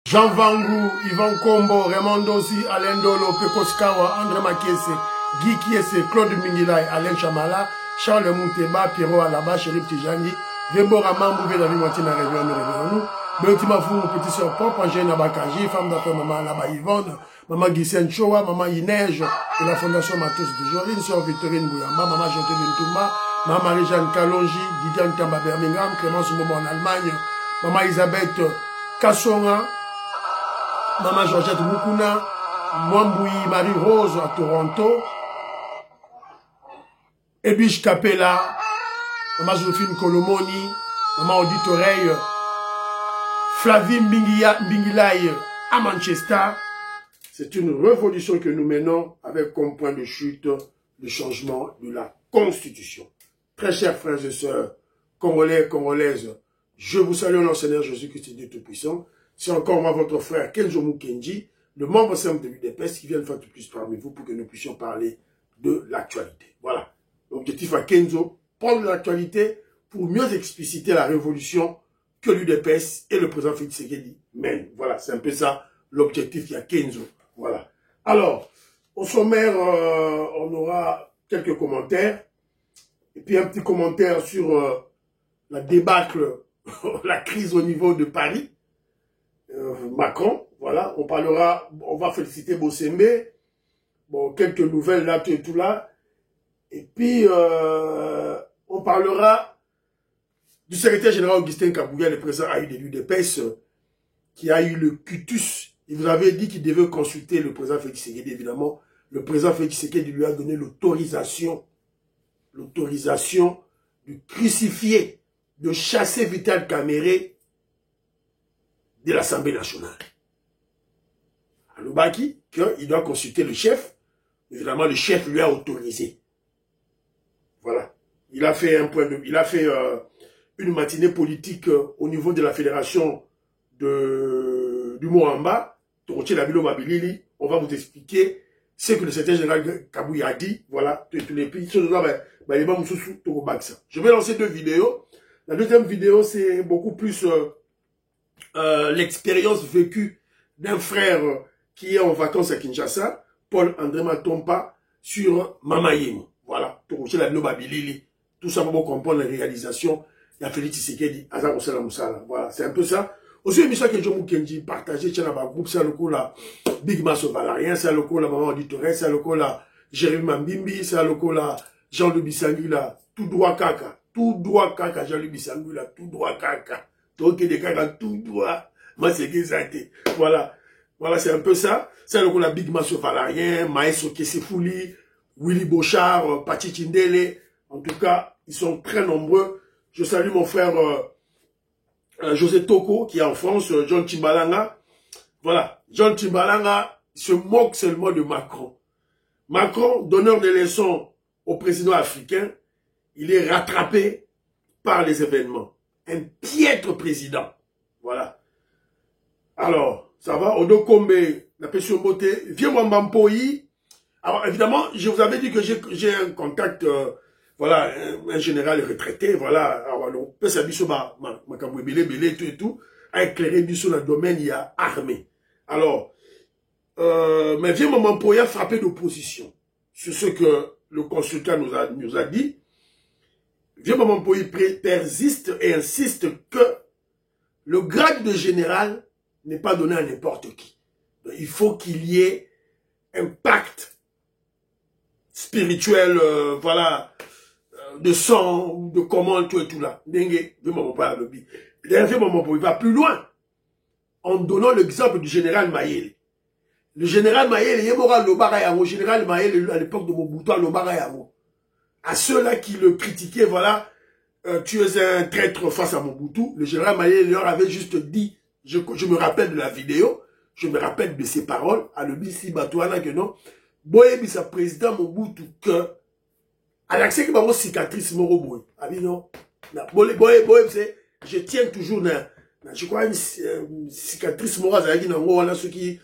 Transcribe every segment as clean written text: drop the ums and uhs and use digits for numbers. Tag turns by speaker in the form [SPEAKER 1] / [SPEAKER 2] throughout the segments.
[SPEAKER 1] Jean Vangou, Yvan Kombo, Raymond Dossi, Alain Dolo, Pekos Kawa, André Makiese, Guy Kiese, Claude Mingilay, Alain Chamala, Charles Mouteba, Pierrot Alaba, Chérif Tijani, Rebo Raman, Bouvé dans l'Imoitié, dans la région, nous. Béotima Fou, petit soeur propre, Angèle Nabakaji, femme d'affaires, maman Alaba Yvonne, maman Guissène Chowa, maman Inej, de la Fondation Matos de Jorine, sœur Victorine Bouyamba, maman Jotéline Touma, maman Marie-Jeanne Kalonji, Didiane Tamba Birmingham, Clémence Momo en Allemagne, maman Elisabeth Kassonga, maman Georgette Mukuna, Mwamboui Marie-Rose à Toronto, Ebiche Capella, maman Joséphine Kolomoni, maman Odite Oreille, Flavie Mbingilay à Manchester. C'est une révolution que nous menons avec comme point de chute le changement de la Constitution. Très chers frères et sœurs, Congolais, Congolaises, je vous salue au nom du Seigneur Jésus-Christ Dieu Tout-Puissant. C'est encore moi, votre frère Kenzo Mukenji, le membre simple de l'UDPS qui vient de faire tout plus parmi vous pour que nous puissions parler de l'actualité. Voilà. L'objectif à Kenzo, prendre l'actualité pour mieux expliciter la révolution que l'UDPS et le président Félix Tshisekedi mènent. Voilà, c'est un peu ça l'objectif qu'il y a Kenzo. Voilà. Alors, au sommaire, on aura quelques commentaires. Et puis un petit commentaire sur la débâcle, la crise au niveau de Paris. Macron, voilà. On parlera, on va féliciter Bossembe. Bon, quelques nouvelles là, tout là. Et puis, on parlera du secrétaire général Augustin Kabouya, le président a eu de l'UDPS, qui a eu le cutus. Il vous avait dit qu'il devait consulter le président Félix Tshisekedi, évidemment. Le président Félix Tshisekedi lui a donné l'autorisation de crucifier, de chasser Vital Kamerhe de l'Assemblée nationale. Alobaki, qu'il doit consulter le chef. Évidemment, le chef lui a autorisé. Voilà. Il a fait une matinée politique au niveau de la fédération du Moamba. On va vous expliquer ce que le secrétaire général Kabouya a dit. Voilà. Je vais lancer deux vidéos. La deuxième vidéo, c'est beaucoup plus l'expérience vécue d'un frère qui est en vacances à Kinshasa, Paul-André Matompa, sur Mama Yemo. Voilà. Tout ça pour comprendre la réalisation. Il y a Félix Tshisekedi, Azar Osala Moussala. Voilà, c'est un peu ça. Aussi, émission que John Mukenji partagé, tiens, là-bas, groupe, c'est le coup là, Big Masso Valarien, c'est le coup là, Maman Auditoré, c'est le coup là, Jérémy Mambimbi, c'est le coup là, Jean-Louis Bissangui là, tout droit caca, Jean-Louis Bissangui là, tout droit caca. Toi qui des caca, tout droit. Moi, c'est Gizate. Voilà. Voilà, c'est un peu ça. C'est le coup là, Big Masso Valarien, Maestro Kessefouli, Willy Bochard, Pachi Chindele. En tout cas, ils sont très nombreux. Je salue mon frère José Toko qui est en France, John Timbalanga. Voilà, John Timbalanga se moque seulement de Macron. Macron, donneur de leçons au président africain, il est rattrapé par les événements. Un piètre président. Voilà. Alors, ça va, Odo Kombe, la Pession Beauté, viens-moi Mbampoyi. Alors, évidemment, je vous avais dit que j'ai un contact... voilà, un général retraité, voilà, on peut s'habiller sur ma belé, tout et tout, à éclairer sur le domaine, il y a armée. Alors, mais viens moment pour y a frappé d'opposition sur ce que le consultant nous a dit. Viens moment pour y persiste et insiste que le grade de général n'est pas donné à n'importe qui. Donc, il faut qu'il y ait un pacte spirituel, voilà, de sang, ou de comment, tout et tout là. Dengue, il va plus loin. En donnant l'exemple du général Mayele. Le général Mayele, il y a le général Mayele, à l'époque de Mobutu, à ceux-là qui le critiquaient, voilà, tu es un traître face à Mobutu. Le général Mayele leur avait juste dit, je me rappelle de la vidéo, je me rappelle de ses paroles, à le bisi Batouana que non, Boyebi sa président Mobutu que à l'accès que ma cicatrice moro non je tiens toujours je crois une cicatrice moro voilà ce qui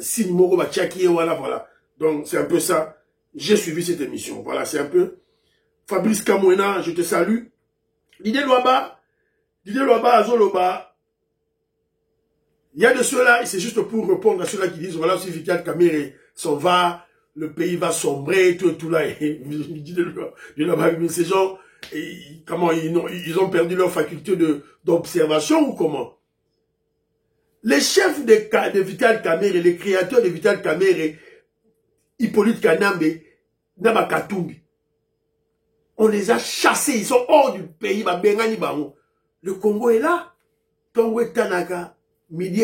[SPEAKER 1] signe moro voilà donc c'est un peu ça. J'ai suivi cette émission, voilà, c'est un peu Fabrice Kamouena, je te salue. Didier Loaba Azoloba Il y a de ceux-là, c'est juste pour répondre à ceux-là qui disent, voilà, si Vital Kamerhe s'en va, le pays va sombrer, tout là. Ces gens, comment ils ont perdu leur faculté d'observation ou comment? Les chefs de Vital Kamerhe, les créateurs de Vital Kamerhe, Hippolyte Kanambe, Naba Katumbi, on les a chassés, ils sont hors du pays. Le Congo est là. Tongo Tanaka, midi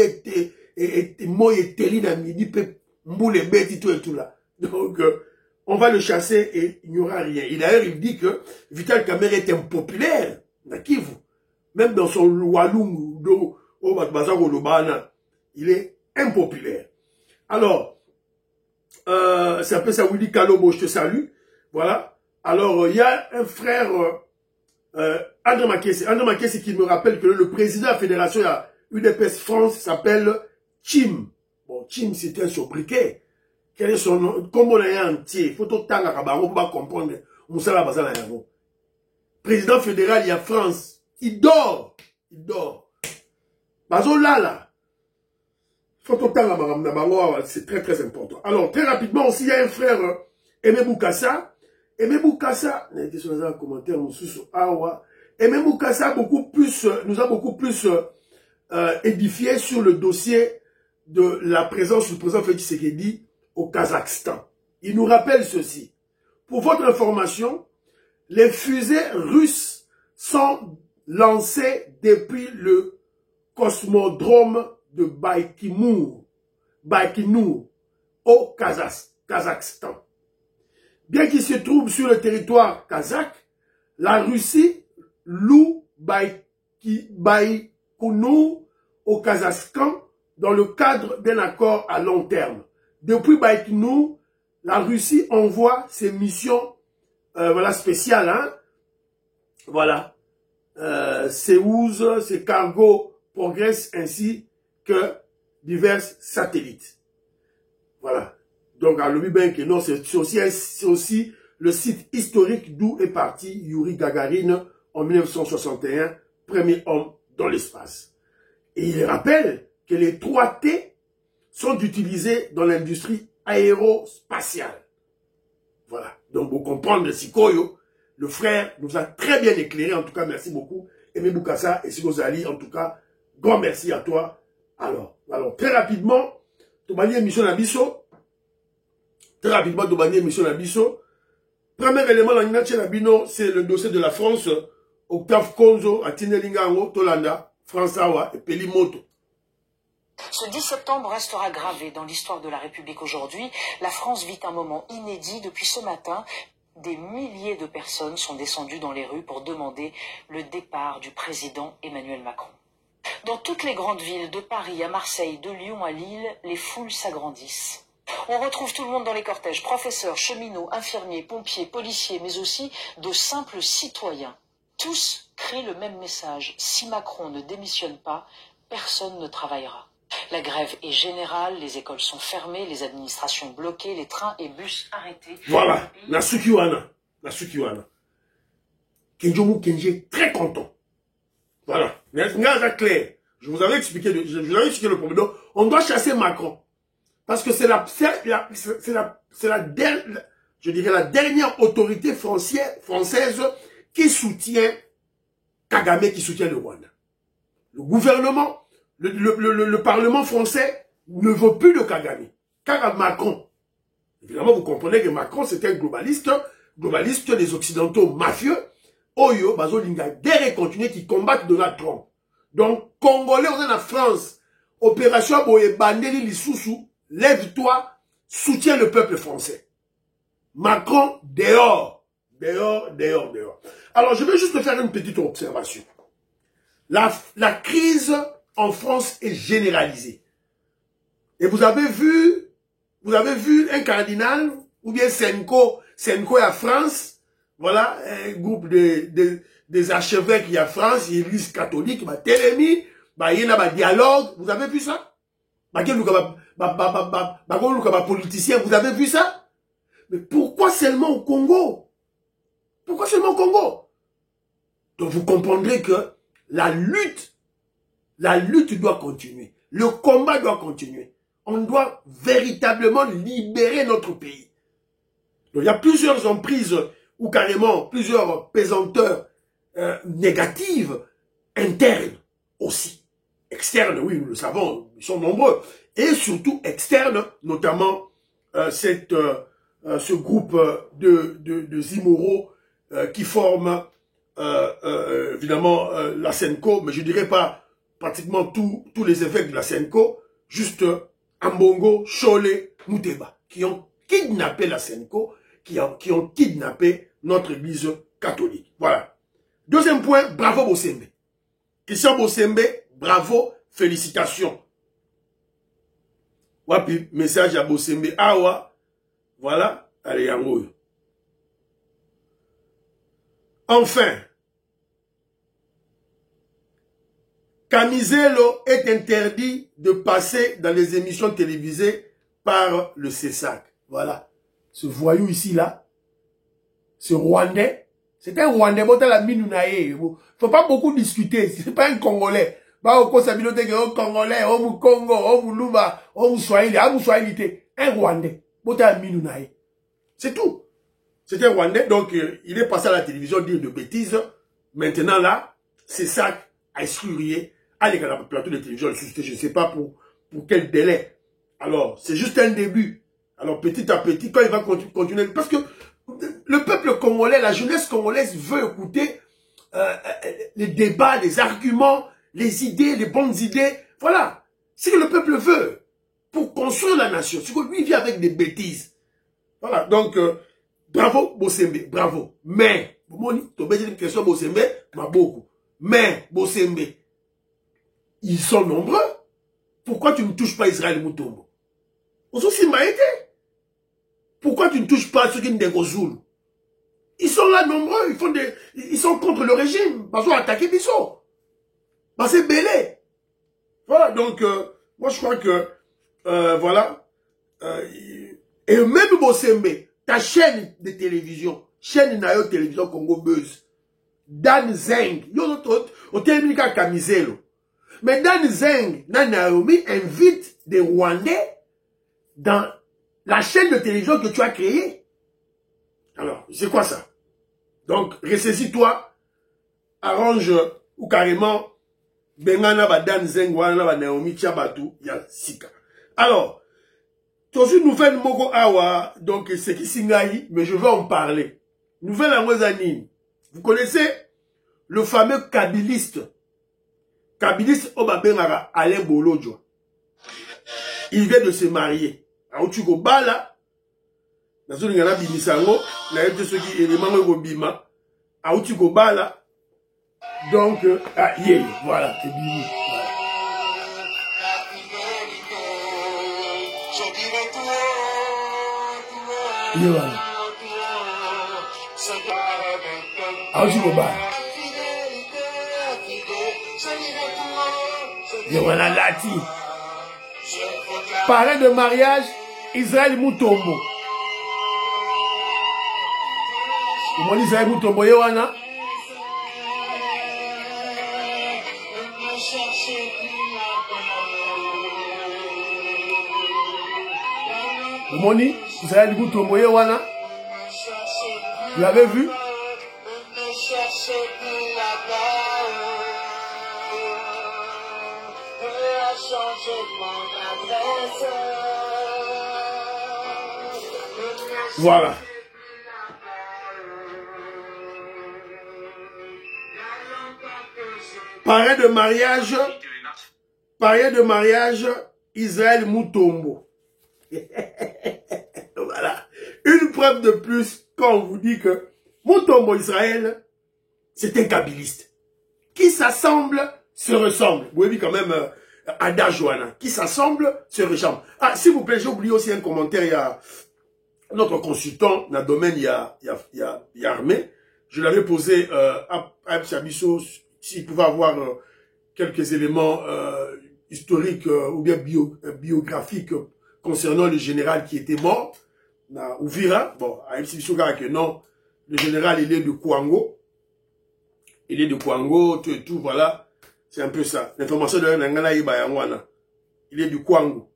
[SPEAKER 1] et moi et Telina, midi, mboule et bête et tout là. Donc, on va le chasser et il n'y aura rien. Et d'ailleurs, il dit que Vital Kamerhe est impopulaire. Même dans son Walung, il est impopulaire. Alors, c'est un peu ça, Willy Kalobo, je te salue. Voilà. Alors, il y a un frère, André Makessi qui me rappelle que le président de la fédération, il y a UDPS France, s'appelle Chim. Bon, Chim, c'est un sobriquet. Quel est son nom? Comme on est entier, il faut tout le temps comprendre. Président fédéral, il y a France. Il dort. Bazo là. Faut tout le temps, c'est très très important. Alors, très rapidement aussi, il y a un frère, Aimé Boukassa. Aimé Boukassa, Aimé Boukassa nous a beaucoup plus édifié sur le dossier de la présence du président Félix Tshisekedi au Kazakhstan. Il nous rappelle ceci. Pour votre information, les fusées russes sont lancées depuis le cosmodrome de Baïkonour au Kazakhstan. Bien qu'il se trouve sur le territoire kazakh, la Russie loue Baïkonour au Kazakhstan dans le cadre d'un accord à long terme. Depuis Baïkonour, la Russie envoie ses missions spéciales. Hein? Voilà. Ses OUS, ses cargos progressent ainsi que divers satellites. Voilà. Donc, à l'Obi-Ben, non, c'est aussi le site historique d'où est parti Yuri Gagarin en 1961, premier homme dans l'espace. Et il rappelle que les 3 T sont utilisés dans l'industrie aérospatiale. Voilà. Donc, vous comprenez, le Sikoyo, le frère nous a très bien éclairé. En tout cas, merci beaucoup. Aimé Boukassa et Sigozali, en tout cas, grand merci à toi. Alors très rapidement, Tobani émission Nabiso. Très rapidement, Tobani émission Nabiso. Premier élément, c'est le dossier de la France. Octave Konzo, Atinelingango, Tolanda, Fransawa et Pelimoto.
[SPEAKER 2] Ce 10 septembre restera gravé dans l'histoire de la République aujourd'hui. La France vit un moment inédit. Depuis ce matin, des milliers de personnes sont descendues dans les rues pour demander le départ du président Emmanuel Macron. Dans toutes les grandes villes, de Paris à Marseille, de Lyon à Lille, les foules s'agrandissent. On retrouve tout le monde dans les cortèges, professeurs, cheminots, infirmiers, pompiers, policiers, mais aussi de simples citoyens. Tous crient le même message. Si Macron ne démissionne pas, personne ne travaillera. La grève est générale, les écoles sont fermées, les administrations bloquées, les trains et bus arrêtés.
[SPEAKER 1] Voilà, la Sukiwana. Kenjomu Kenji est très content. Voilà, clair. Je vous avais expliqué le problème. Donc, on doit chasser Macron. Parce que c'est la dernière autorité française qui soutient Kagame, qui soutient le Rwanda. Le gouvernement, le Parlement français ne veut plus de Kagame. Car Macron, évidemment, vous comprenez que Macron, c'est un globaliste des Occidentaux mafieux, Oyo, Bazolinga, guerre continue qui combattent Donald Trump. Donc, Congolais, on est en France, opération Boye Bandeli Lissoussou, lève-toi, soutiens le peuple français. Macron, dehors. Alors, je vais juste faire une petite observation. La crise en France est généralisée. Et vous avez vu un cardinal, ou bien Senko est à France, voilà, un groupe des archevêques qui est à France, l'église catholique, Télémi, il y a un dialogue, vous avez vu ça? Politicien, vous avez vu ça? Mais pourquoi seulement au Congo? Pourquoi seulement au Congo? Donc vous comprendrez que la lutte doit continuer. Le combat doit continuer. On doit véritablement libérer notre pays. Donc, il y a plusieurs emprises ou carrément plusieurs pesanteurs négatives internes aussi. Externes, oui, nous le savons, ils sont nombreux. Et surtout externes, notamment ce groupe de immoraux qui forment évidemment la Senko, mais je dirais pas pratiquement tous les évêques de la Senko, juste Ambongo, Chole, Mouteba, qui ont kidnappé la Senko, qui ont kidnappé notre église catholique. Voilà. Deuxième point, bravo Bosembe. Christian Bosembe, bravo, félicitations. Wapi, message à Bosembe. Awa, voilà, allez, yango. Enfin, Camizelo est interdit de passer dans les émissions télévisées par le CESAC. Voilà. Ce voyou ici-là, ce Rwandais, c'est un Rwandais, il ne faut pas beaucoup discuter, c'est pas un Congolais. Congolais, Congo, Luba, Swahili, un Rwandais, c'est tout. C'est un Rwandais, donc il est passé à la télévision dire de bêtises. Maintenant là, CESAC a exclu aller dans le plateau de télévision, je ne sais pas pour quel délai. Alors, c'est juste un début. Alors, petit à petit, quand il va continuer, parce que le peuple congolais, la jeunesse congolaise veut écouter les débats, les arguments, les idées, les bonnes idées. Voilà. C'est ce que le peuple veut pour construire la nation. C'est que lui vient avec des bêtises. Voilà. Donc, bravo, Bosembe, bravo. Mais, tu as une question, Bosembe, m'a beaucoup. Mais, Bosembe, ils sont nombreux. Pourquoi tu ne touches pas Israël Mutombo? Aussi Maïté. Pourquoi tu ne touches pas ceux qui ne dégozoulent? Ils sont là nombreux, ils sont contre le régime. Ils ont attaqué Bissot. C'est belé. Voilà, donc, moi je crois que, voilà. Et même Bosembe, ta chaîne de télévision, chaîne Nayo Télévision Congo Buzz, Dan Zeng, au télévision Camizelo. Mais Dan Zeng, Naomi invite des Rwandais dans la chaîne de télévision que tu as créée. Alors, c'est quoi ça? Donc, ressaisis-toi, arrange, ou carrément, Bengana ba Dan Zeng, wana ba Naomi Tchabatu, ya Sika. Alors, dans une nouvelle Mogo Awa, donc c'est qui Singaï, mais je vais en parler. Nouvelle Angozanine. Vous connaissez le fameux kabiliste Obabengara Alain Bolodjo. Il vient de se marier. Aoutuko Bala, dans une gana bimisango, la yete ceux qui éléments go bima, Aoutuko Bala, donc, voilà, c'est bimi. Voilà. Aoutuko Bala. Voilà Lati. Parrain de mariage, Israël Mutombo. Comment Israël Mutombo Yowana? Comment Israël Mutombo Yowana? Vous l'avez vu? Voilà. Parrain de mariage, Israël Mutombo. Voilà. Une preuve de plus quand on vous dit que Mutombo Israël, c'est un kabiliste. Qui s'assemble, se ressemble. Vous voyez quand même Ada Joana. Qui s'assemble, se ressemble. Ah, s'il vous plaît, j'ai oublié aussi un commentaire. Il y a notre consultant dans le domaine, il y a Armé. Je l'avais posé à Chabisso s'il pouvait avoir quelques éléments historiques ou bien biographiques concernant le général qui était mort. Ou Vira. Bon, à Chabisso, que non, le général, il est de Kouango. Il est de Kouango, tout et tout, voilà. C'est un peu ça. L'information de Nangana Ibayangwana. il est du Kwango.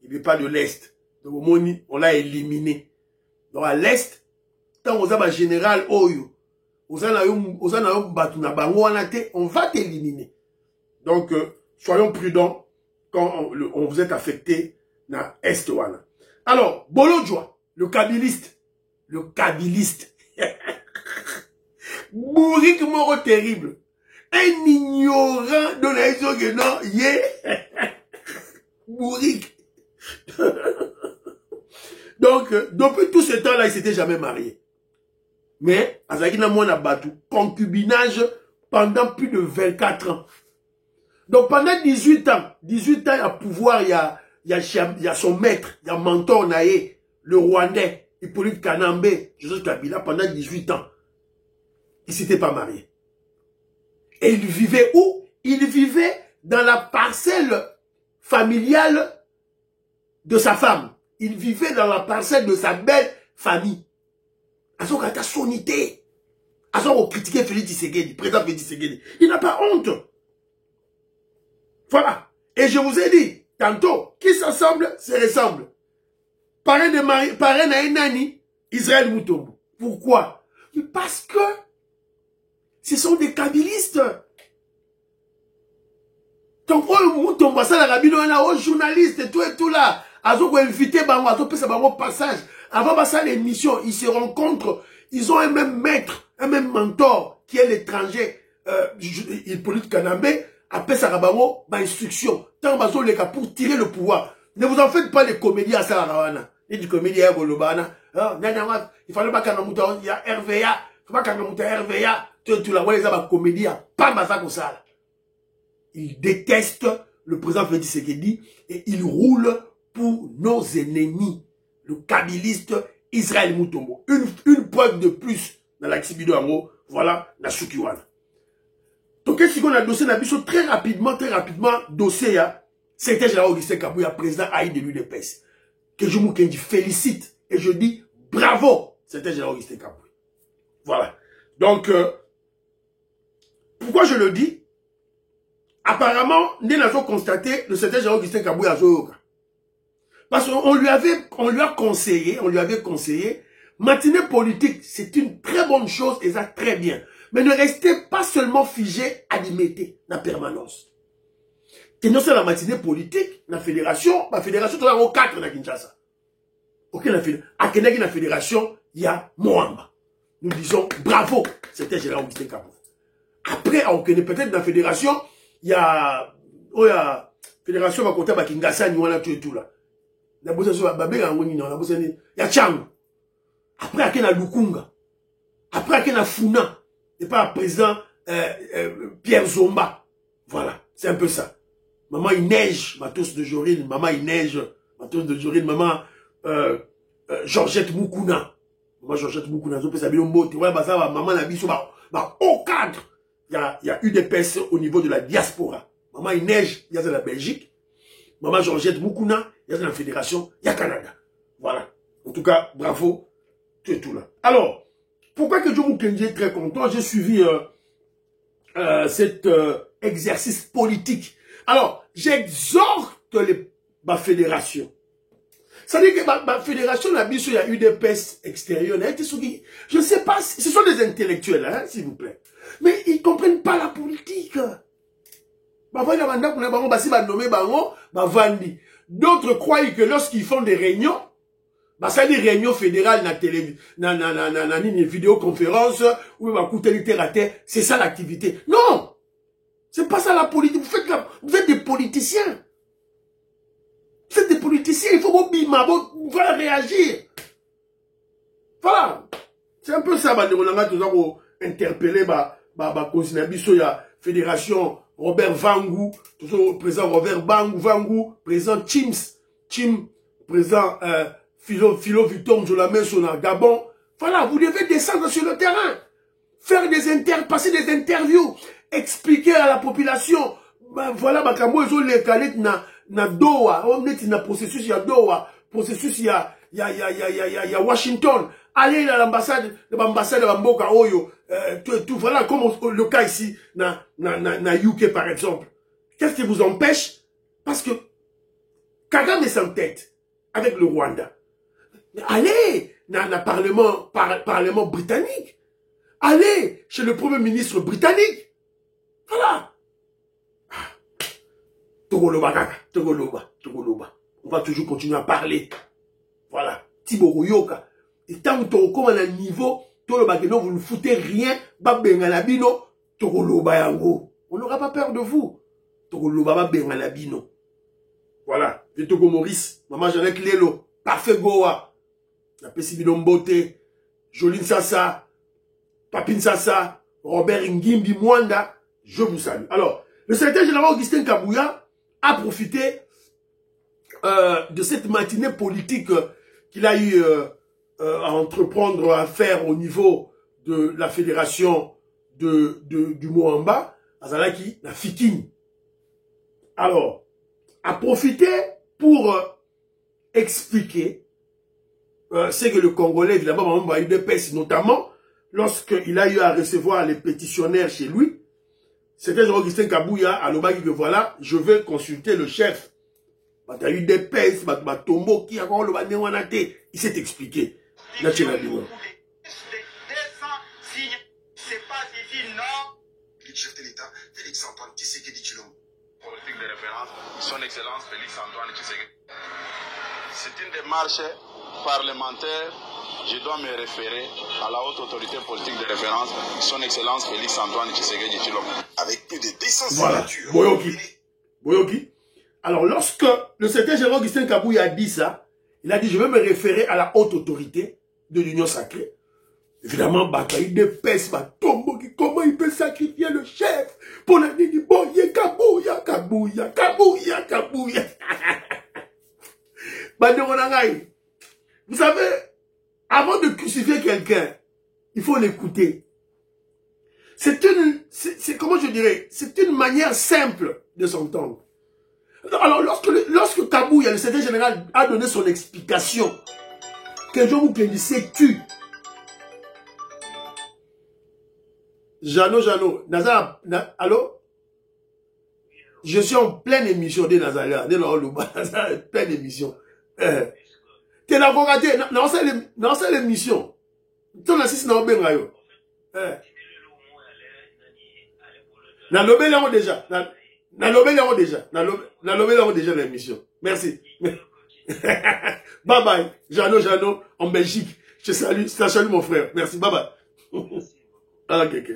[SPEAKER 1] Il n'est pas de l'Est. Donc, on l'a éliminé. Donc, à l'Est, tant on a un général Oyo, on va t'éliminer. Donc, soyons prudents quand on vous est affecté dans l'Est. Alors, Bolodjoa, le kabiliste. Bourrique moro terrible. Un ignorant de la raison que non, Bourrique. Donc, depuis tout ce temps-là, il ne s'était jamais marié. Mais, Azakina Mouana Batou, concubinage pendant plus de 24 ans. Donc, pendant 18 ans, à pouvoir, il y a son maître, il y a mentor Naé, le Rwandais, Hippolyte Kanambe, Joseph Kabila, pendant 18 ans. Il ne s'était pas marié. Et il vivait où? Il vivait dans la parcelle familiale de sa femme. Il vivait dans la parcelle de sa belle famille. À son cas, sonité. À son critiquer Félix Tshisekedi, président Félix Tshisekedi. Il n'a pas honte. Voilà. Et je vous ai dit, tantôt, qui s'assemble, se ressemble. Parrain Naïnani, Israël Moutombo. Pourquoi? Parce que ce sont des kabylistes. Donc, Moutombo, ça, la rabine, on a aux journalistes et tout là. Ils ont invité Bango, ils ont fait ça passage. Avant ça, l'émission, ils se rencontrent. Ils ont un même maître, un même mentor, qui est l'étranger, Hippolyte Kanambe. Après ça, Rabango, instruction. Tant bazo les cas pour tirer le pouvoir. Ne vous en faites pas les comédies à Sarawana. Il dit comédie à Golobana. Il fallait pas qu'on mouta, il y a RVA. Il faut pas qu'on mouta RVA. Tu la vois les abats comédie à pas massa comme ça. Il déteste le président Félix Tshisekedi et il roule pour nos ennemis. Le kabiliste Israël Moutombo. Une preuve de plus dans l'Axibido Ango. Voilà, la Sukiwana. Donc, qu'est-ce qu'on a dossier très rapidement, dossier, c'était Général Augustin Kabouya, président Haït de l'UDPS. Que je vous félicite et je dis bravo, c'était Général Augustin Kabouya. Voilà. Donc, pourquoi je le dis? Apparemment, nous avons constaté le secrétaire Général Augustin Kabouya à Zoyoka. Parce qu'on lui avait conseillé, matinée politique, c'est une très bonne chose et ça très bien. Mais ne restez pas seulement figé à limiter la permanence. Et non, c'est la matinée politique, la fédération tu as au 4 dans Kinshasa. Ok, la fédération, il y a Moamba. Nous disons bravo, c'était Général Augustin Kabouya. Après, peut-être dans la fédération, il y a, fédération va compter Kingasa, il y a Tchang. Après, il y a Lukunga. Après, il y a Funa. Et pas le président Pierre Zomba. Voilà, c'est un peu ça. Maman, il neige, Matos de Joril. Maman, il neige, Matos de Joril. Maman, Georgette Moukouna. Maman, Georgette Moukouna. Maman, la biso, au cadre, il y a UDPS au niveau de la diaspora. Maman, il neige, il y a de la Belgique. Maman, Georgette Moukouna, il y a de la Fédération, il y a Canada. Voilà. En tout cas, bravo, tu es tout là. Alors, pourquoi que Joe Mukenji est très content? J'ai suivi cet exercice politique. Alors, j'exhorte ma fédération. Ça veut dire que ma fédération, la biso, il y a eu des PES extérieurs. Je ne sais pas, ce sont des intellectuels, hein, s'il vous plaît. Mais ils ne comprennent pas la politique. D'autres croient que lorsqu'ils font des réunions, ça dit réunion fédérale na télé, na vidéoconférence, ou c'est ça l'activité. Non! C'est pas ça la politique. Vous êtes des politiciens. Vous êtes des politiciens, il faut voilà, réagir. Voilà. C'est un peu ça, interpeller, fédération Robert Vangou, président Robert Vangou, président Chim, président, Philo Victor Njolame sur le Gabon. Voilà, vous devez descendre sur le terrain, faire passer des interviews, expliquer à la population, voilà, ils ont les calettes na Doha, on est dans processus, il y a Doha, processus, il y a Washington, allez à l'ambassade de Mboka Oyo, tout, voilà, comme le cas ici, na UK par exemple. Qu'est-ce qui vous empêche? Parce que Kagame est en tête avec le Rwanda. Allez dans le parlement britannique. Allez chez le premier ministre britannique. Voilà. Togoloba, kaka. Togoloba. On va toujours continuer à parler. Voilà. Thibaut Yoka. Et tant que tu as un niveau, vous ne foutez rien. Babengalabino. Togoloba yango. On n'aura pas peur de vous. Togoloba babengalabino. Voilà. Et Togo Maurice. Maman Jeannette Lelo. Parfait Goa. La Pessibido Mbote. Joline Sassa. Papine Sassa. Robert Ngimbi Mwanda. Je vous salue. Alors, le secrétaire général Augustin Kabouya a profité de cette matinée politique qu'il a eu à entreprendre à faire au niveau de la fédération du Moamba, Azalaki, la Fikine. Alors, a profité pour expliquer ce que le Congolais, évidemment, a eu des pèses, notamment lorsqu'il a eu à recevoir les pétitionnaires chez lui. C'était Augustin Kabouya à l'Obagi que voilà, je vais consulter le chef. Il y a eu des pèses, Tombo qui a encore le il s'est expliqué. Là, tu l'as dit.
[SPEAKER 3] Chef de l'État, Félix Antoine Tshisekedi Tshilombo. Politique de référence, son Excellence Félix Antoine Tshisekedi. C'est une démarche parlementaire. Je dois me référer à la haute autorité politique de référence, son Excellence Félix Antoine Tshisekedi Tshilombo. Avec plus de 200 signatures.
[SPEAKER 1] Voilà. Boyoki. Alors, lorsque le secrétaire général Augustin Kabouya a dit ça, il a dit, je vais me référer à la haute autorité de l'Union sacrée. Évidemment, Bataille de peste, Tombo, comment il peut sacrifier le chef pour la dit, bon, Kabouya. Vous savez, avant de crucifier quelqu'un, il faut l'écouter. Comment je dirais, c'est une manière simple de s'entendre. Alors, lorsque Kabouya, le secrétaire général, a donné son explication, que je vous dis, c'est tu. Jano, allô? Je suis en pleine émission de Nazaria, de l'Oluba, pleine émission. T'es l'avocat, dans cette émission. Tu as assisté dans le Bengayo. Dans le Bengayo déjà. Dans le Bengayo déjà l'émission. Merci. Bye bye. Jano, en Belgique. Je salue mon frère. Merci, bye bye. Ok.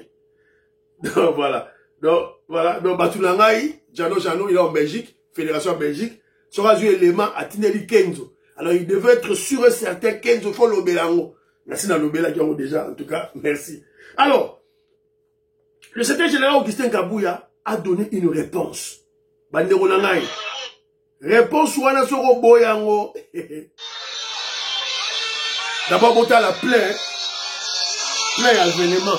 [SPEAKER 1] Donc voilà. Donc Batunangaï, Jano, il est en Belgique, Fédération en Belgique, sera joué élément à Tineli Kenzo. Alors il devait être sûr et certain Kenzo faut l'Obelango. Merci dans l'Obela qui ont déjà, en tout cas, merci. Alors, le secrétaire général Augustin Kabouya a donné une réponse. Bandero Nangaï. Réponse wana soro boyango. D'abord, bota la plein à l'événement.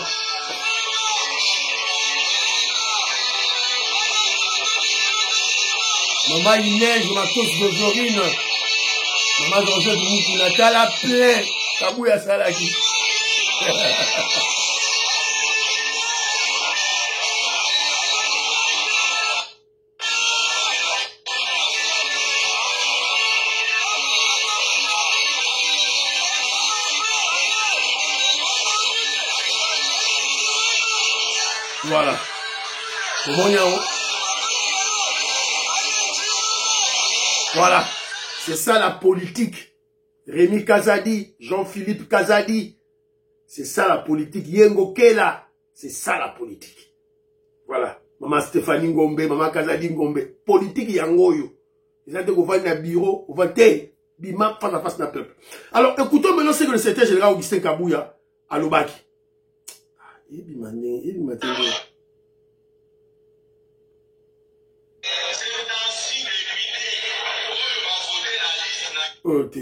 [SPEAKER 1] Maman Inès, Matos de Florine. Maman Georgette Moukounata, la plein. Kabouya Salaki. Voilà. C'est bon, Yao. Voilà. C'est ça la politique. Rémi Kazadi, Jean-Philippe Kazadi. C'est ça la politique. Yengo Kela. C'est ça la politique. Voilà. Maman Stéphanie Ngombe, Maman Kazadi Ngombe. Politique Yangoyo. Ils ont dit qu'on va dans le bureau, on va te bima face à face dans le peuple. Alors, écoutons maintenant ce que le secrétaire général Augustin Kabouya à l'Obaki. Ok.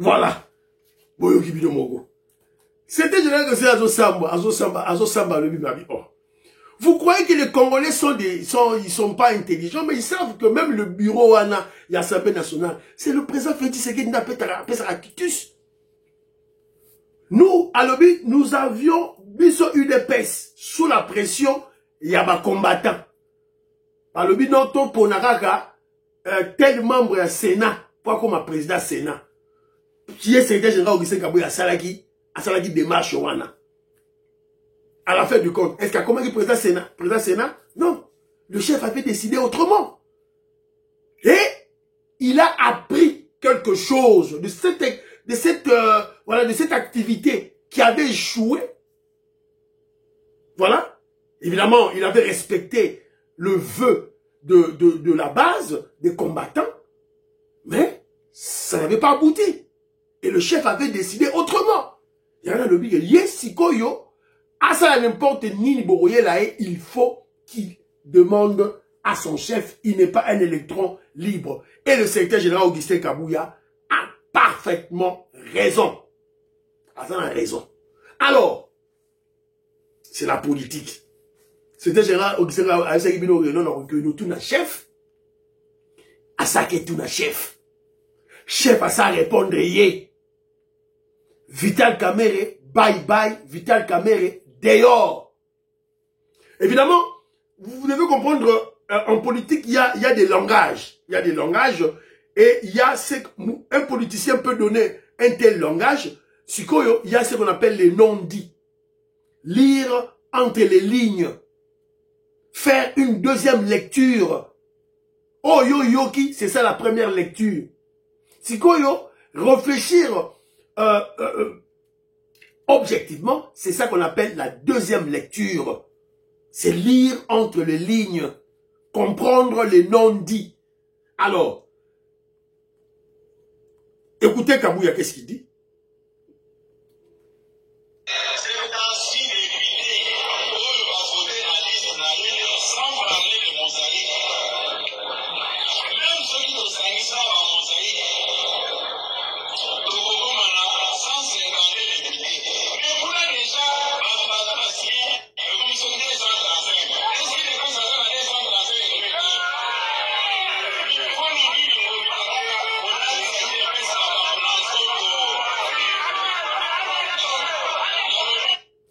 [SPEAKER 1] Voilà. Boyoki Bido Mogo. C'était général que c'est Azosamba, le Bibabi. Vous croyez que les Congolais ils sont pas intelligents, mais ils savent que même le bureau Wana, il y a l'Assemblée nationale, c'est le président Félix Tshisekedi n'a pas Titus. Nous, à l'objet, nous avions UDPS sous la pression, il y a des combattants. À l'objet, notre Ponagaka, tel membre du Sénat, pas comme président Sénat, qui est secrétaire général Augustin Kabouya à Salaki démarche Wana. À la fin du compte, est-ce qu'il y a combien de président Sénat? Non. Le chef avait décidé autrement. Et il a appris quelque chose de cette activité qui avait échoué. Voilà. Évidemment, il avait respecté le vœu de la base des combattants, mais ça n'avait pas abouti. Et le chef avait décidé autrement. Il y en a le big, Yesikoyo, à ça n'importe ni Boroye là, il faut qu'il demande à son chef, il n'est pas un électron libre. Et le secrétaire général Augustin Kabouya a parfaitement raison. Azan a raison. Alors, c'est la politique. Secrétaire général Augustin Kabouya nous tout un chef. À ça qui est tout un chef. Chef à ça répondre yé. Vital Kamerhe, bye bye, Vital Kamerhe, dehors. Évidemment, vous devez comprendre, en politique, il y a des langages. Il y a des langages et il y a un politicien peut donner un tel langage. Il y a ce qu'on appelle les non-dits. Lire entre les lignes. Faire une deuxième lecture. Oh yo yoki, c'est ça la première lecture. Réfléchir objectivement, c'est ça qu'on appelle la deuxième lecture. C'est lire entre les lignes, comprendre les non-dits. Alors, écoutez Kabouya, qu'est-ce qu'il dit?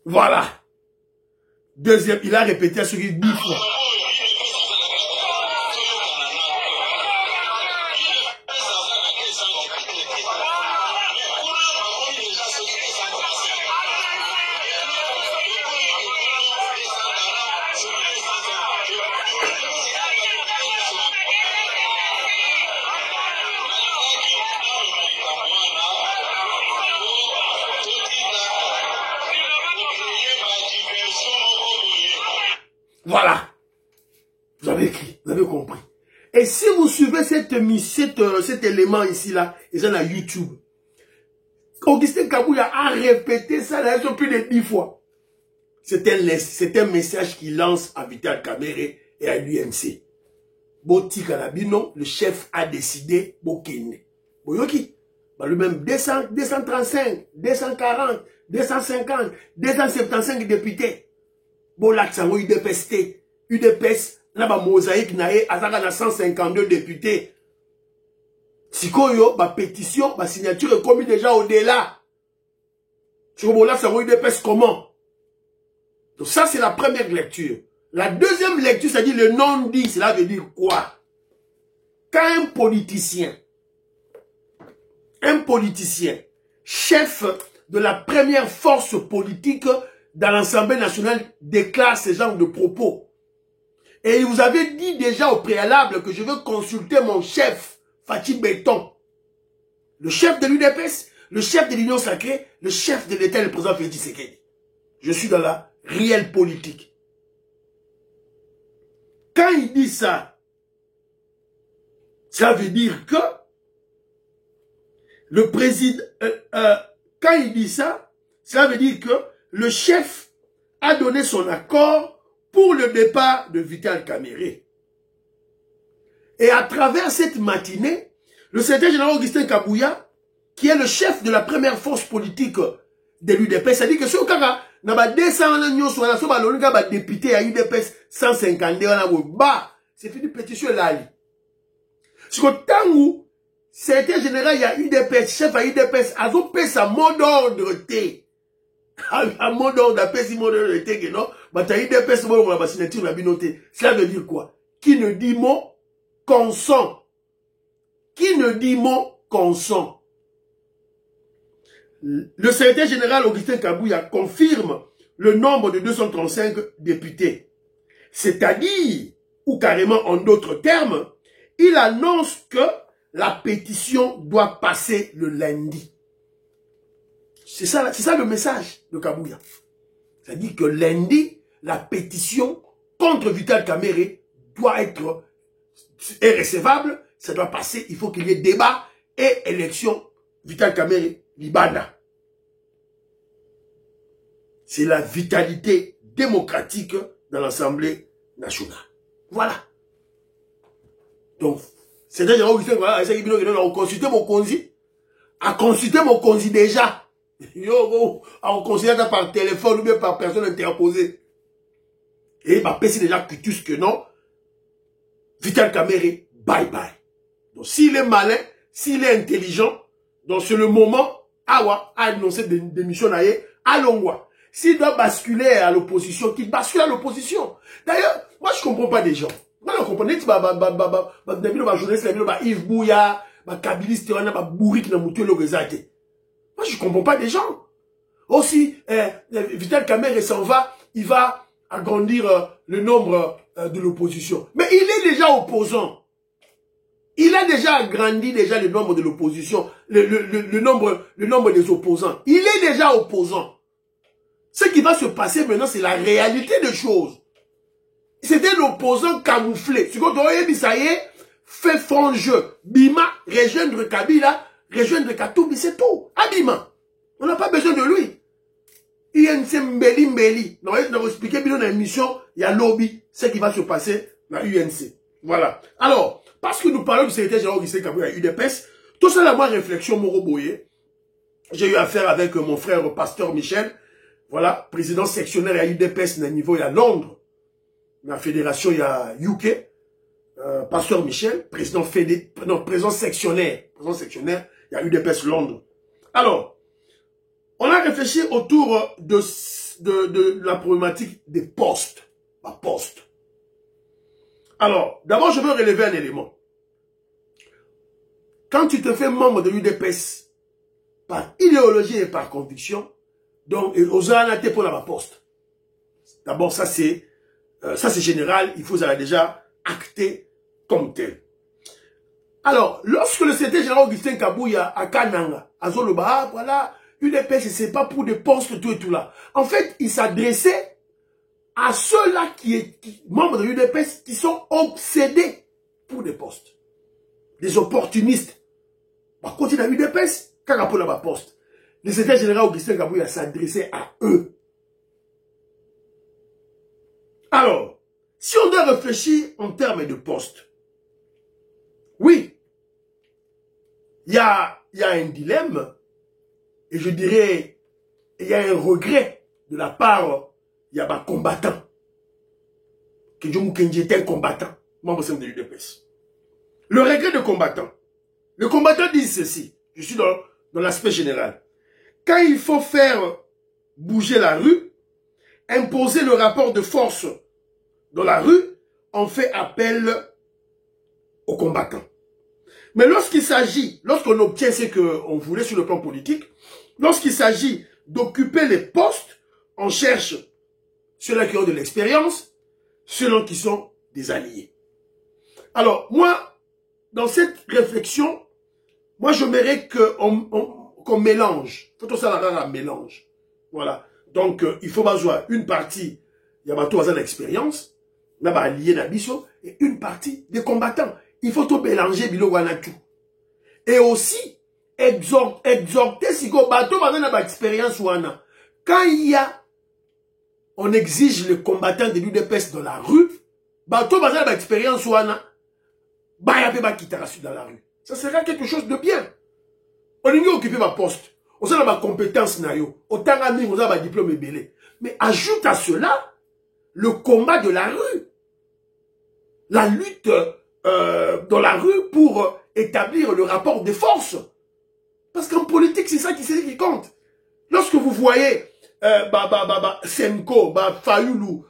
[SPEAKER 1] Voilà. Deuxième, il a répété ce qu'il dit 10 fois. Voilà. Vous avez écrit, vous avez compris. Et si vous suivez cet élément ici, là, et ça, là, YouTube, Augustin Kabouya a répété ça, là, plus de 10 fois. C'est un message qu'il lance à Vital Kamerhe et à l'UMC. Boti Kalabino, le chef a décidé, Bokene. Boyoki, lui-même 235, 240, 250, 275 députés. Bolak Sango UDPS, là, mosaïque nae, azaka na 152 députés. Sikoyo, pétition, signature est commis déjà au-delà. Sur Bolak Sango UDPS, comment? Donc ça, c'est la première lecture. La deuxième lecture, c'est-à-dire le non-dit, cela veut dire quoi? Quand un politicien, chef de la première force politique dans l'Assemblée nationale, déclare ce genre de propos. Et il vous avait dit déjà au préalable que je veux consulter mon chef, Fatih Béton, le chef de l'UDPS, le chef de l'Union Sacrée, le chef de l'État, le président Félix Tshisekedi. Je suis dans la réelle politique. Quand il dit ça, ça veut dire que le président, quand il dit ça, ça veut dire que le chef a donné son accord pour le départ de Vital Kamerhe. Et à travers cette matinée, le secrétaire général Augustin Kabouya, qui est le chef de la première force politique de l'UDPS, ça dit que ce kaka na ba 200 nyonso na so ba lolinga ba député à UDPS 150 wana ba c'est fini pétition là. Ce que tangu secrétaire général il y a UDPS chef à UDPS a zo pesa mot d'ordre T. Un mot d'ordre pesa mot d'ordre T que non, ba ta UDPS bon la signature na binoté. Cela veut dire quoi? Qui ne dit mot consent. Qui ne dit mot consent. Le secrétaire général Augustin Kabouya confirme le nombre de 235 députés. C'est-à-dire, ou carrément en d'autres termes, il annonce que la pétition doit passer le lundi. C'est ça le message de Kabouya. C'est-à-dire que lundi, la pétition contre Vital Kamerhe doit être recevable, ça doit passer, il faut qu'il y ait débat et élection Vital Kamerhe Libanda. C'est la vitalité démocratique dans l'Assemblée nationale. Voilà. Donc, c'est-à-dire que consulter mon consi. À consulter mon consi déjà. À consulter par téléphone ou bien par personne interposée. Et bah, c'est déjà cutus que non. Vital Kamerhe, bye bye. Donc, s'il est malin, s'il est intelligent, donc c'est le moment à annoncer des démissions à Longwa. S'il doit basculer à l'opposition, qu'il bascule à l'opposition. D'ailleurs, moi je comprends pas des gens. Moi je comprends pas journaliste, Yves Bouya, Kabiliste, Bourrik, moi je comprends pas des gens. Aussi, Vital Kamerhe s'en va, il va agrandir le nombre de l'opposition. Mais il est déjà opposant. Il a déjà agrandi le nombre de l'opposition, le nombre des opposants. Il est déjà opposant. Ce qui va se passer maintenant, c'est la réalité des choses. C'était l'opposant camouflé. Ce qu'on ça y est, fait franc jeu. Bima, rejoindre Kabila, rejoindre Katumbi, c'est tout. Abima. On n'a pas besoin de lui. INC Mbeli. Non, je vais vous expliquer bien dans l'émission, il y a lobby, ce qui va se passer dans l'UNC. Voilà. Alors, parce que nous parlons du secrétaire général Augustin Kabouya à UDPS, tout ça, la moi, réflexion, Moroboye. J'ai eu affaire avec mon frère, pasteur Michel. Voilà, président sectionnaire à UDPS, à niveau, il y a Londres. Dans la fédération, il y a UK. Pasteur Michel, président sectionnaire. Président sectionnaire, il y a UDPS Londres. Alors, on a réfléchi autour de la problématique des postes. La poste. Alors, d'abord, je veux relever un élément. Quand tu te fais membre de l'UDPS, par idéologie et par conviction, donc, aux anatés pour la poste. D'abord, ça c'est général, il faut déjà acter comme tel. Alors, lorsque le secrétaire général Augustin Kabouya à Kananga, à Zoloba, voilà, UDPS, c'est pas pour des postes, tout et tout là. En fait, il s'adressait à ceux-là membres de l'UDPS, qui sont obsédés pour des postes. Des opportunistes. Par contre, il y a l'UDPS, quand pour la poste. Le secrétaire général Augustin Kabouya s'adressait à eux. Alors, si on doit réfléchir en termes de postes, oui, il y a un dilemme, et je dirais, il y a un regret de la part, il y a un combattant. Que Djomou Kenji était un combattant, membre de l'UDPS. Le regret de combattant. Le combattant dit ceci, je suis dans l'aspect général. Quand il faut faire bouger la rue, imposer le rapport de force dans la rue, on fait appel aux combattants. Mais lorsqu'il s'agit, lorsqu'on obtient ce qu'on voulait sur le plan politique, lorsqu'il s'agit d'occuper les postes, on cherche ceux-là qui ont de l'expérience, ceux-là qui sont des alliés. Alors, moi, dans cette réflexion, moi, j'aimerais qu'on mélange. Il faut tout ça un mélange. Voilà. Donc, il faut avoir une partie, il y a tout l'expérience, il y a allié Nabiso, et une partie des combattants. Il faut tout mélanger, bilo tout. Et aussi, exhorter si ko bateau a expérience wana. Quand on exige les combattants de l'UDPS dans la rue, bateau a expérience wana, ba ya pe ba quitter dans la rue. Ça sera quelque chose de bien. On a occupé ma poste. On a ma compétence nayo. Autant ami, on a ma diplôme belé. Mais ajoute à cela le combat de la rue. La lutte dans la rue pour établir le rapport de force. Parce qu'en politique, c'est ça qui compte. Lorsque vous voyez Senko, Fayoulou,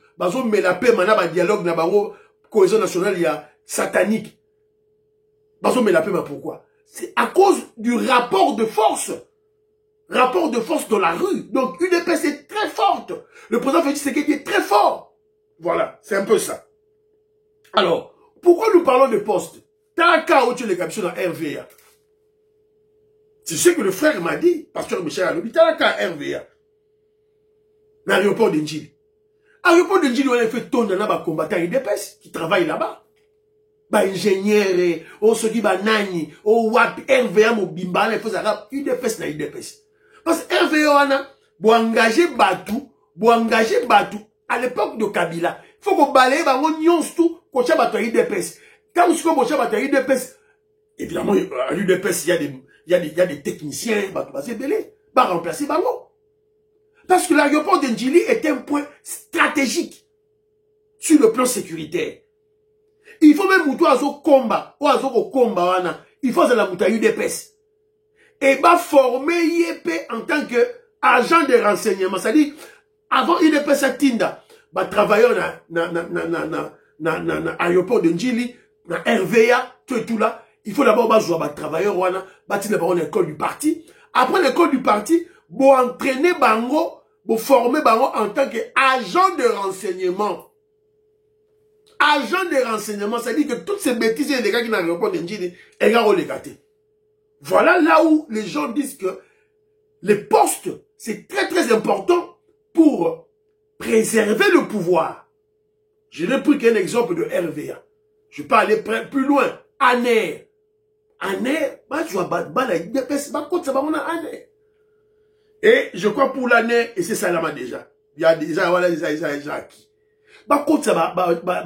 [SPEAKER 1] Melapé, Mana, dialogue, Nabaro, cohésion nationale, il y a satanique. Melapé, pourquoi? C'est à cause du rapport de force. Rapport de force dans la rue. Donc, UDPS est très forte. Le président Félix Tshisekedi est très fort. Voilà, c'est un peu ça. Alors, pourquoi nous parlons de poste? Taka où tu les captions dans RVA. C'est ce que le frère m'a dit, pasteur Michel Alobi, Taka RVA. Dans l'aéroport d'Indjili. L'aéroport d'Indjili, on a fait ton dans les combattants UDPS qui travaillent là-bas. Ingénieur, ceux qui nani, wap, RVA, Mobimba, les faux arabes, UDPS na UDPS. Parce que RVA, on a, pour engager Batou, à l'époque de Kabila, il faut qu'on balaye, on nyonce tout, qu'on tient Batou à UDPS. Quand on tient Batou à UDPS, évidemment, à l'UDPS, il y a des techniciens, Batou va se belé, va remplacer Bango. Parce que l'aéroport d'Indjili est un point stratégique sur le plan sécuritaire. Il faut même moutou azo combat, ou azo combat wana, il faut la mouta UDPS. Et bah former IEP en tant que agent de renseignement, c'est-à-dire avant UDPS à Tinda, bah travailleur na aéroport de Ndjili, na RVA, tout là, il faut d'abord bah jouer bah travailleur wana, bah t'il d'abord l'école du parti. Après l'école du parti, bon entraîner bango, bon former bango en tant que agent de renseignement. Agent de renseignement, ça dit que toutes ces bêtises et les gars qui n'ont pas d'Indjili, les gars ont les gâtés. Voilà là où les gens disent que les postes, c'est très très important pour préserver le pouvoir. Je n'ai pris qu'un exemple de RVA. Je peux aller plus loin. ANER. ANER, et je crois pour l'ANER, et c'est ça là déjà. Il y a déjà, voilà, déjà acquis. Bah, contre ça,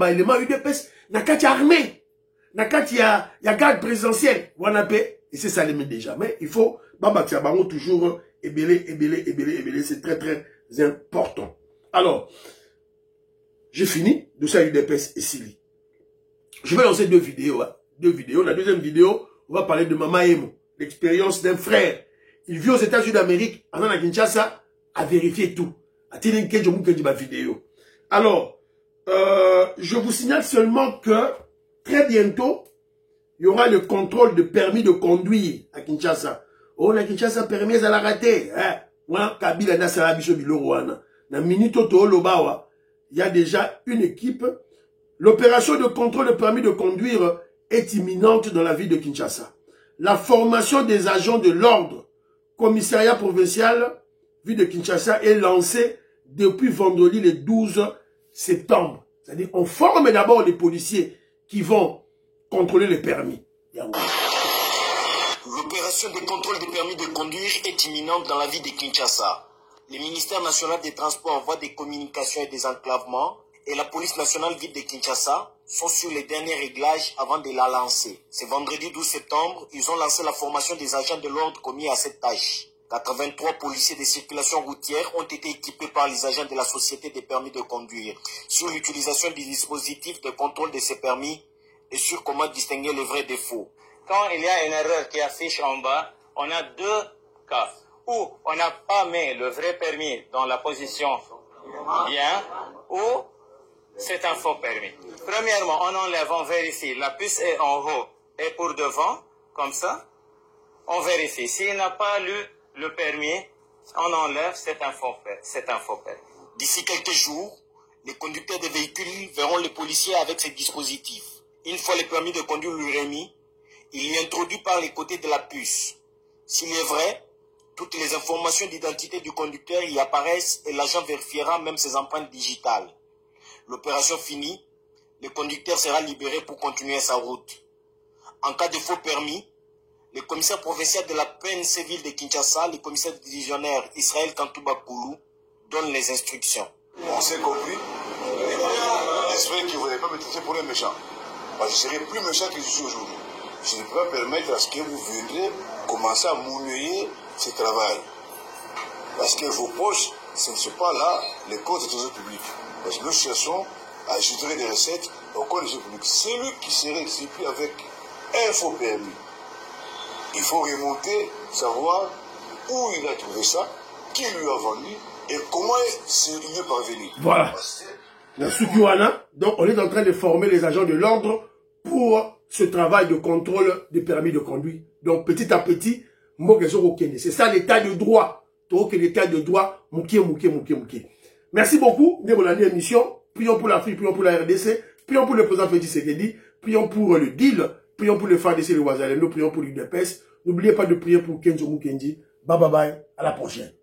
[SPEAKER 1] élément UDPS, na kati armée, na kati ya garde présidentielle, wanapé, et c'est ça l'élément déjà. Mais il faut, toujours, ébélé, c'est très, très important. Alors, j'ai fini de ça UDPS et Sili. Je vais lancer deux vidéos. La deuxième vidéo, on va parler de Mama Emo, l'expérience d'un frère. Il vit aux États-Unis d'Amérique, en à Kinshasa, à vérifier tout. À tirer une vidéo. Alors, je vous signale seulement que très bientôt, il y aura le contrôle de permis de conduire à Kinshasa. Oh, la Kinshasa permis à la rater. Moi, Kabila na Sarabiso Bilorouana. Na Minito Toolobawa, il y a déjà une équipe. L'opération de contrôle de permis de conduire est imminente dans la ville de Kinshasa. La formation des agents de l'ordre, commissariat provincial, ville de Kinshasa, est lancée depuis vendredi le 12 septembre. C'est-à-dire on forme d'abord les policiers qui vont contrôler les permis.
[SPEAKER 4] L'opération de contrôle des permis de conduire est imminente dans la ville de Kinshasa. Le ministère national des Transports, voies des communications et des enclavements et la police nationale ville de Kinshasa sont sur les derniers réglages avant de la lancer. Ce vendredi 12 septembre, ils ont lancé la formation des agents de l'ordre commis à cette tâche. 83 policiers de circulation routière ont été équipés par les agents de la Société des permis de conduire sur l'utilisation du dispositif de contrôle de ces permis et sur comment distinguer les vrais des faux.
[SPEAKER 5] Quand il y a une erreur qui affiche en bas, on a deux cas. Ou on n'a pas mis le vrai permis dans la position bien, ou c'est un faux permis. Premièrement, on enlève, on vérifie. La puce est en haut et pour devant, comme ça. On vérifie. S'il n'a pas lu le permis, on enlève, c'est un faux permis.
[SPEAKER 4] D'ici quelques jours, les conducteurs de véhicules verront les policiers avec ces dispositifs. Une fois le permis de conduire lui remis, il est introduit par les côtés de la puce. S'il est vrai, toutes les informations d'identité du conducteur y apparaissent et l'agent vérifiera même ses empreintes digitales. L'opération finie, le conducteur sera libéré pour continuer sa route. En cas de faux permis, le commissaire provincial de la PNC ville de Kinshasa, le commissaire divisionnaire Israël Kantouba Koulou, donne les instructions.
[SPEAKER 6] On s'est compris. J'espère que vous n'allez pas me traiter pour un méchant. Moi, je serai plus méchant que je suis aujourd'hui. je ne peux pas permettre à ce que vous viendrez commencer à mouiller ce travail. Parce que vos poches, ce ne sont pas là les comptes du trésor public. Parce que nous cherchons à générer des recettes au compte du trésor public. Celui qui serait récipient avec un faux permis, il faut remonter, savoir où il a trouvé ça, qui lui a vendu et comment il est parvenu.
[SPEAKER 1] Voilà. Donc on est en train de former les agents de l'ordre pour ce travail de contrôle des permis de conduire. Donc petit à petit, c'est ça l'état de droit. L'état de droit, Merci beaucoup de mon émission. Prions pour l'Afrique, prions pour la RDC, prions pour le président Félix Tshisekedi, prions pour le deal, prions pour le FARDC et le Ouazalendo, prions pour l'UDPS. N'oubliez pas de prier pour Kenzo Mukendi. Bye bye bye, à la prochaine.